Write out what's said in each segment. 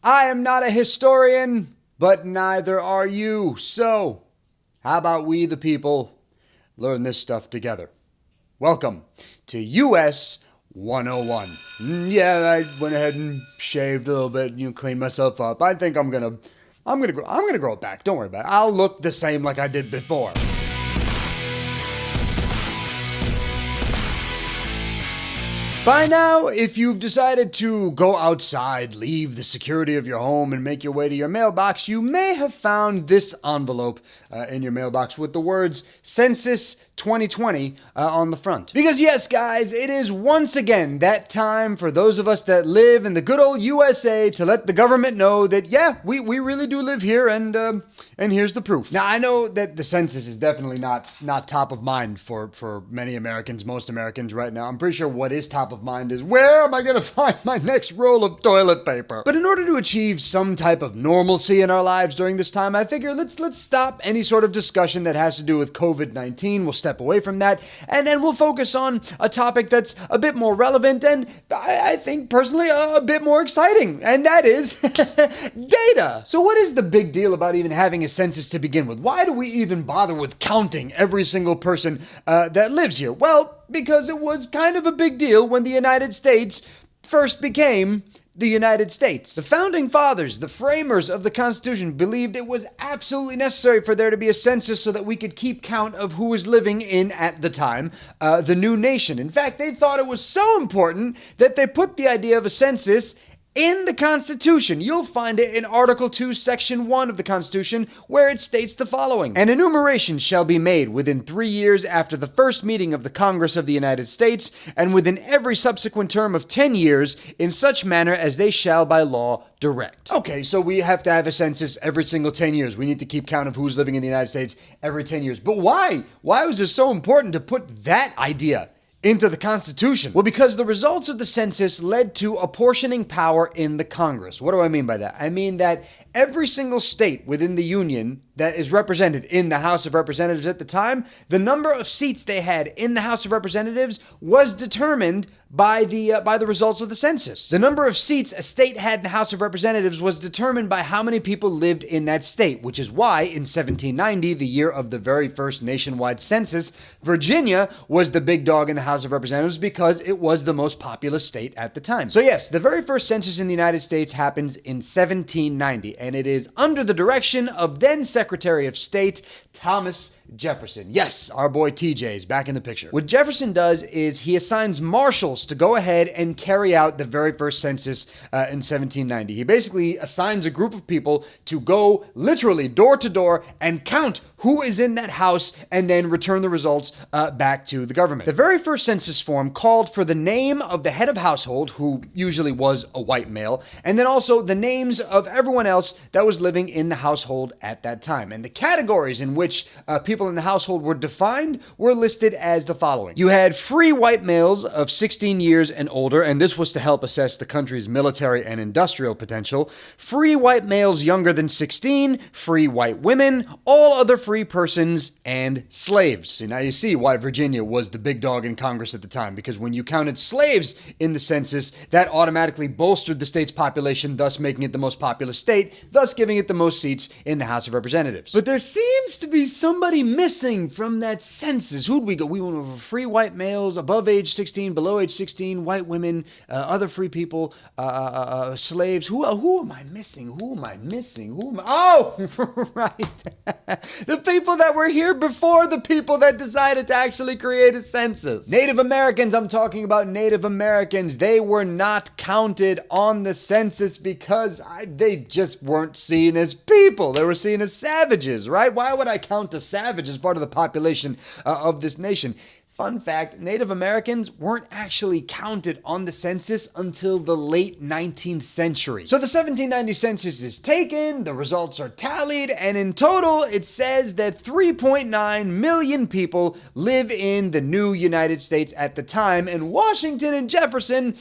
I am not a historian, but neither are you. So, how about we, the people, learn this stuff together? Welcome to US 101. Yeah, I went ahead and shaved a little bit, cleaned myself up. I think I'm gonna grow it back. Don't worry about it. I'll look the same like I did before. By now, if you've decided to go outside, leave the security of your home, and make your way to your mailbox, you may have found this envelope in your mailbox with the words Census 2020 on the front. Because yes, guys, it is once again that time for those of us that live in the good old USA to let the government know that, yeah, we really do live here, and here's the proof. Now, I know that the census is definitely not top of mind for many Americans, most Americans right now. I'm pretty sure what is top of mind is, where am I going to find my next roll of toilet paper? But in order to achieve some type of normalcy in our lives during this time, I figure let's stop any sort of discussion that has to do with COVID-19. We'll step away from that, and then we'll focus on a topic that's a bit more relevant and I think personally a bit more exciting, and that is data. So what is the big deal about even having a census to begin with? Why do we even bother with counting every single person that lives here? Well, because it was kind of a big deal when the United States first became the United States. The founding fathers, the framers of the Constitution, believed it was absolutely necessary for there to be a census so that we could keep count of who was living in, at the time, the new nation. In fact, they thought it was so important that they put the idea of a census in the Constitution. You'll find it in Article 2, Section 1 of the Constitution, where it states the following: "An enumeration shall be made within 3 years after the first meeting of the Congress of the United States, and within every subsequent term of 10 years, in such manner as they shall by law direct." Okay, so we have to have a census every single 10 years. We need to keep count of who's living in the United States every 10 years. But why? Why was it so important to put that idea into the Constitution? Well, because the results of the census led to apportioning power in the Congress. What do I mean by that? I mean that every single state within the Union that is represented in the House of Representatives at the time, the number of seats they had in the House of Representatives was determined by the results of the census. The number of seats a state had in the House of Representatives was determined by how many people lived in that state, which is why in 1790, the year of the very first nationwide census, Virginia was the big dog in the House of Representatives because it was the most populous state at the time. So yes, the very first census in the United States happens in 1790, and it is under the direction of then Secretary of State Thomas Jefferson. Yes, our boy TJ is back in the picture. What Jefferson does is he assigns marshals to go ahead and carry out the very first census in 1790. He basically assigns a group of people to go literally door to door and count who is in that house and then return the results back to the government. The very first census form called for the name of the head of household, who usually was a white male, and then also the names of everyone else that was living in the household at that time. And the categories in which people in the household were defined were listed as the following. You had free white males of 16 years and older, and this was to help assess the country's military and industrial potential. Free white males younger than 16, free white women, all other free persons, and slaves. See, now you see why Virginia was the big dog in Congress at the time, because when you counted slaves in the census, that automatically bolstered the state's population, thus making it the most populous state, thus giving it the most seats in the House of Representatives. But there seems to be somebody missing from that census. Who'd we go? We went over free white males, above age 16, below age 16, white women, other free people, slaves. Who am I missing? Oh, right. The people that were here before the people that decided to actually create a census. Native Americans, I'm talking about Native Americans. They were not counted on the census because they just weren't seen as people. They were seen as savages, right? Why would I count a savage as part of the population of this nation? Fun fact, Native Americans weren't actually counted on the census until the late 19th century. So the 1790 census is taken, the results are tallied, and in total it says that 3.9 million people live in the new United States at the time, and Washington and Jefferson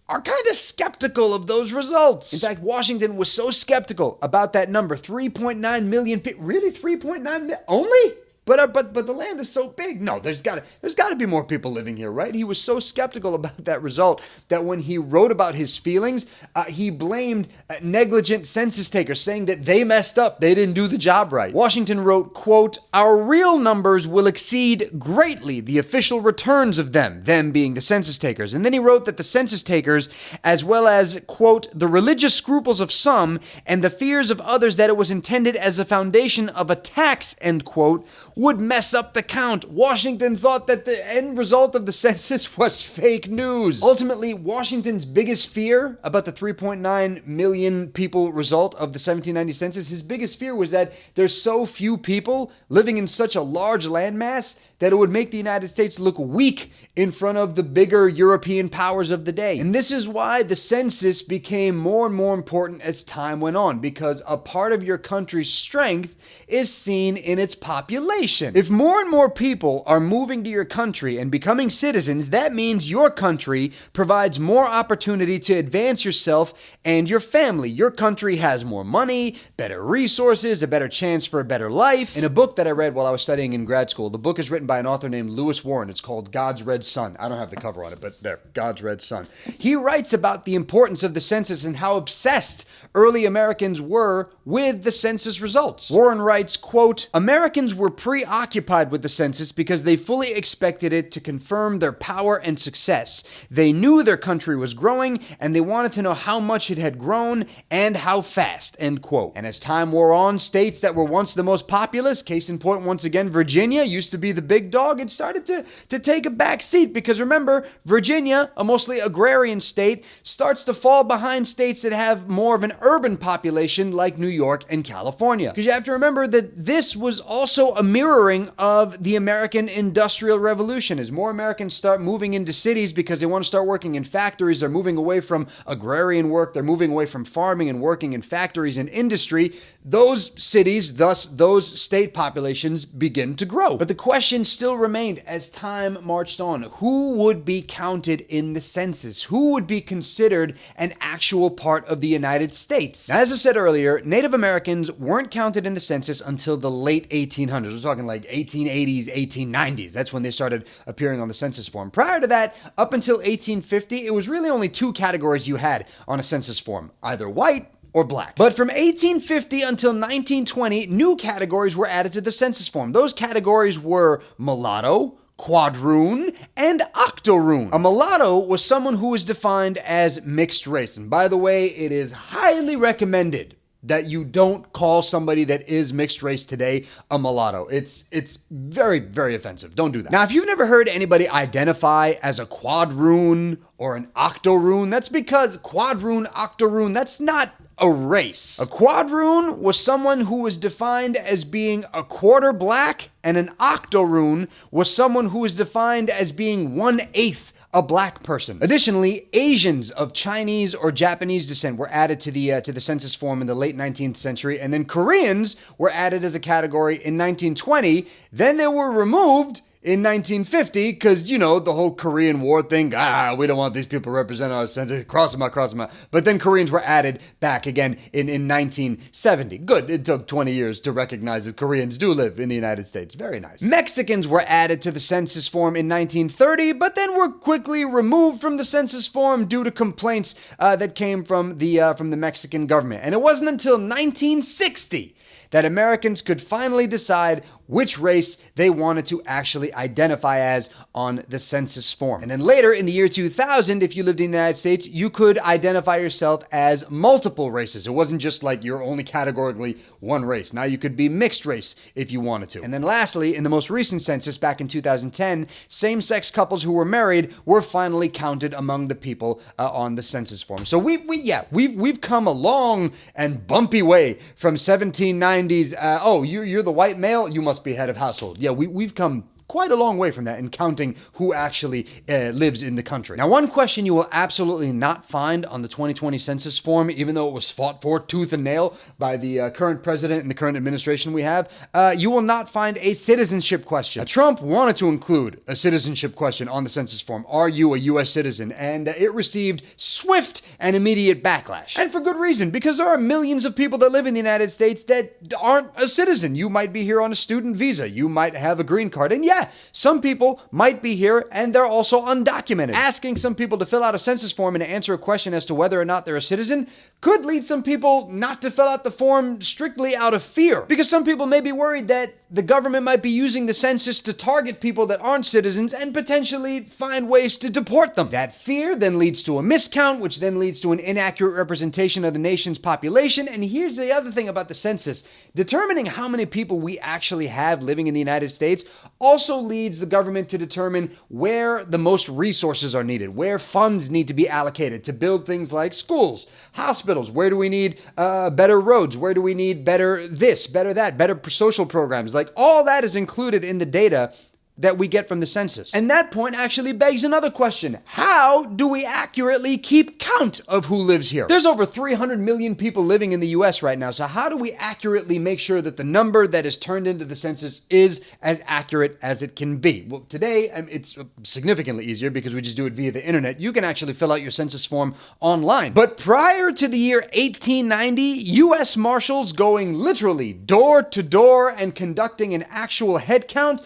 are kind of skeptical of those results. In fact, Washington was so skeptical about that number, 3.9 million people. Really? 3.9 million? Only? but the land is so big. No, there's got to be more people living here, right? He was so skeptical about that result that when he wrote about his feelings, he blamed negligent census takers, saying that they messed up, they didn't do the job right. Washington wrote, quote, "Our real numbers will exceed greatly the official returns of them being the census takers." And then he wrote that the census takers, as well as, quote, "the religious scruples of some and the fears of others that it was intended as a foundation of a tax," end quote, would mess up the count. Washington thought that the end result of the census was fake news. Ultimately, Washington's biggest fear about the 3.9 million people result of the 1790 census, his biggest fear was that there's so few people living in such a large landmass that it would make the United States look weak in front of the bigger European powers of the day. And this is why the census became more and more important as time went on, because a part of your country's strength is seen in its population. If more and more people are moving to your country and becoming citizens, that means your country provides more opportunity to advance yourself and your family. Your country has more money, better resources, a better chance for a better life. In a book that I read while I was studying in grad school, the book is written by an author named Lewis Warren. It's called God's Red Sun. I don't have the cover on it, but there, God's Red Sun. He writes about the importance of the census and how obsessed early Americans were with the census results. Warren writes, quote, "Americans were preoccupied with the census because they fully expected it to confirm their power and success. They knew their country was growing and they wanted to know how much it had grown and how fast," end quote. And as time wore on, states that were once the most populous, case in point once again, Virginia used to be the big dog, it started to take a back seat, because remember, Virginia, a mostly agrarian state, starts to fall behind states that have more of an urban population like New York and California. Because you have to remember that this was also a mirroring of the American Industrial Revolution. As more Americans start moving into cities because they want to start working in factories, they're moving away from agrarian work, they're moving away from farming and working in factories and industry, those cities, thus those state populations, begin to grow. But the question still remained as time marched on: who would be counted in the census? Who would be considered an actual part of the United States? Now, as I said earlier, Native Americans weren't counted in the census until the late 1800s. We're talking like 1880s, 1890s. That's when they started appearing on the census form. Prior to that, up until 1850, it was really only two categories you had on a census form: either white or black. But from 1850 until 1920, new categories were added to the census form. Those categories were mulatto, quadroon, and octoroon. A mulatto was someone who was defined as mixed race. And by the way, it is highly recommended that you don't call somebody that is mixed race today a mulatto. It's very, very offensive. Don't do that. Now, if you've never heard anybody identify as a quadroon or an octoroon, that's because quadroon, octoroon, that's not a race. A quadroon was someone who was defined as being a quarter black, and an octoroon was someone who was defined as being 1/8 a black person. Additionally, Asians of Chinese or Japanese descent were added to the census form in the late 19th century, and then Koreans were added as a category in 1920. Then they were removed in 1950, because, you know, the whole Korean War thing, we don't want these people representing our census, cross them out. But then Koreans were added back again in 1970. Good, it took 20 years to recognize that Koreans do live in the United States. Very nice. Mexicans were added to the census form in 1930, but then were quickly removed from the census form due to complaints that came from the Mexican government. And it wasn't until 1960 that Americans could finally decide which race they wanted to actually identify as on the census form. And then later, in the year 2000, if you lived in the United States, you could identify yourself as multiple races. It wasn't just like you're only categorically one race. Now you could be mixed race if you wanted to. And then lastly, in the most recent census back in 2010, same-sex couples who were married were finally counted among the people on the census form. So we've come a long and bumpy way from 1790s. You're the white male, you must be head of household. Yeah, we've come quite a long way from that in counting who actually lives in the country. Now, one question you will absolutely not find on the 2020 census form, even though it was fought for tooth and nail by the current president and the current administration we have, you will not find a citizenship question. Now, Trump wanted to include a citizenship question on the census form. Are you a U.S. citizen? And it received swift and immediate backlash. And for good reason, because there are millions of people that live in the United States that aren't a citizen. You might be here on a student visa. You might have a green card. And yeah, some people might be here and they're also undocumented. Asking some people to fill out a census form and to answer a question as to whether or not they're a citizen could lead some people not to fill out the form strictly out of fear. Because some people may be worried that the government might be using the census to target people that aren't citizens and potentially find ways to deport them. That fear then leads to a miscount, which then leads to an inaccurate representation of the nation's population. And here's the other thing about the census. Determining how many people we actually have living in the United States also leads the government to determine where the most resources are needed, where funds need to be allocated to build things like schools, hospitals. Where do we need better roads? Where do we need better this, better that, better social programs? Like, all that is included in the data that we get from the census. And that point actually begs another question. How do we accurately keep count of who lives here? There's over 300 million people living in the US right now, so how do we accurately make sure that the number that is turned into the census is as accurate as it can be? Well, today, it's significantly easier because we just do it via the internet. You can actually fill out your census form online. But prior to the year 1890, US Marshals going literally door to door and conducting an actual head count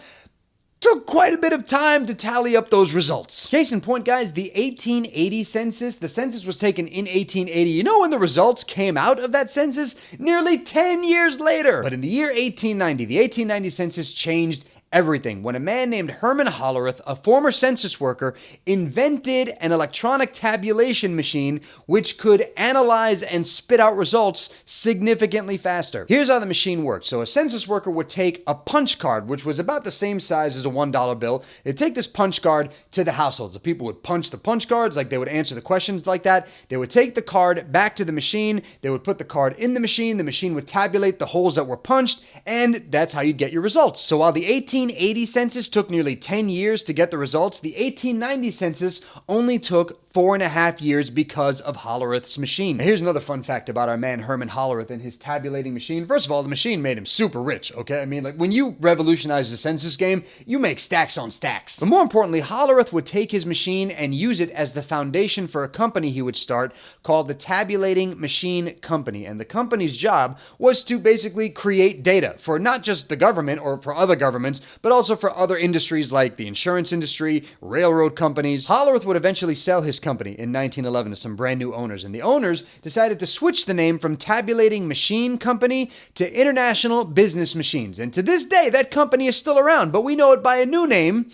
took quite a bit of time to tally up those results. Case in point, guys, the 1880 census, the census was taken in 1880. You know when the results came out of that census? Nearly 10 years later. But in the year 1890, the 1890 census changed everything when a man named Herman Hollerith, a former census worker, invented an electronic tabulation machine which could analyze and spit out results significantly faster. Here's how the machine worked. So a census worker would take a punch card, which was about the same size as a $1 bill. They'd take this punch card to the households. The people would punch the punch cards, like they would answer the questions like that. They would take the card back to the machine. They would put the card in the machine. The machine would tabulate the holes that were punched, and that's how you'd get your results. So while the 1880 census took nearly 10 years to get the results, the 1890 census only took 4.5 years because of Hollerith's machine. Now, here's another fun fact about our man Herman Hollerith and his tabulating machine. First of all, the machine made him super rich, okay? I mean, like, when you revolutionize the census game, you make stacks on stacks. But more importantly, Hollerith would take his machine and use it as the foundation for a company he would start called the Tabulating Machine Company. And the company's job was to basically create data for not just the government or for other governments, but also for other industries like the insurance industry, railroad companies. Hollerith would eventually sell his company in 1911 to some brand new owners, and the owners decided to switch the name from Tabulating Machine Company to International Business Machines. And to this day, that company is still around, but we know it by a new name,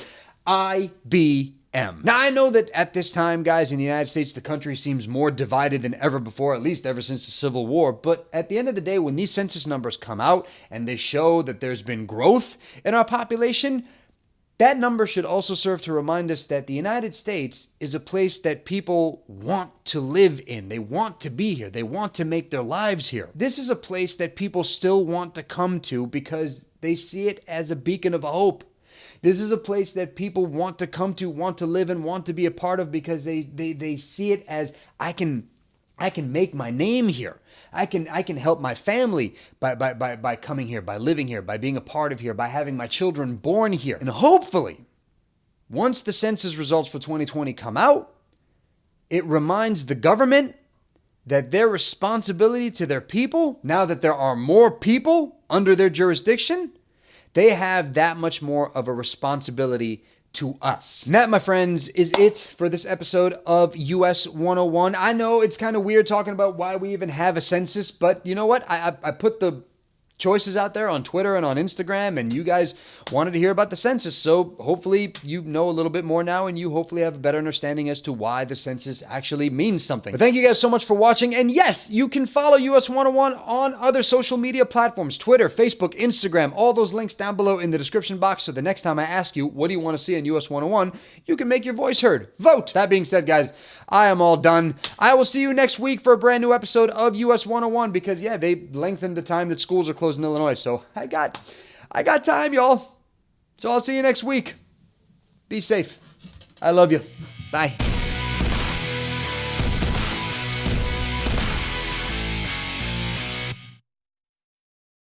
IBM. Now, I know that at this time, guys, in the United States, the country seems more divided than ever before, at least ever since the Civil War. But at the end of the day, when these census numbers come out and they show that there's been growth in our population, that number should also serve to remind us that the United States is a place that people want to live in. They want to be here. They want to make their lives here. This is a place that people still want to come to because they see it as a beacon of hope. This is a place that people want to come to, want to live in, want to be a part of because they see it as I can make my name here. I can help my family by coming here, by living here, by being a part of here, by having my children born here. And hopefully, once the census results for 2020 come out, it reminds the government that their responsibility to their people, now that there are more people under their jurisdiction, they have that much more of a responsibility to us. And that, my friends, is it for this episode of US 101. I know it's kind of weird talking about why we even have a census, but you know what? I put the choices out there on Twitter and on Instagram, and you guys wanted to hear about the census, so hopefully you know a little bit more now, and you hopefully have a better understanding as to why the census actually means something. But thank you guys so much for watching, and yes, you can follow US 101 on other social media platforms, Twitter, Facebook, Instagram, all those links down below in the description box, so the next time I ask you, what do you want to see in US 101, you can make your voice heard. Vote! That being said, guys, I am all done. I will see you next week for a brand new episode of US 101, because yeah, they lengthened the time that schools are closed in Illinois, so I got time, y'all. So I'll see you next week. Be safe. I love you. Bye.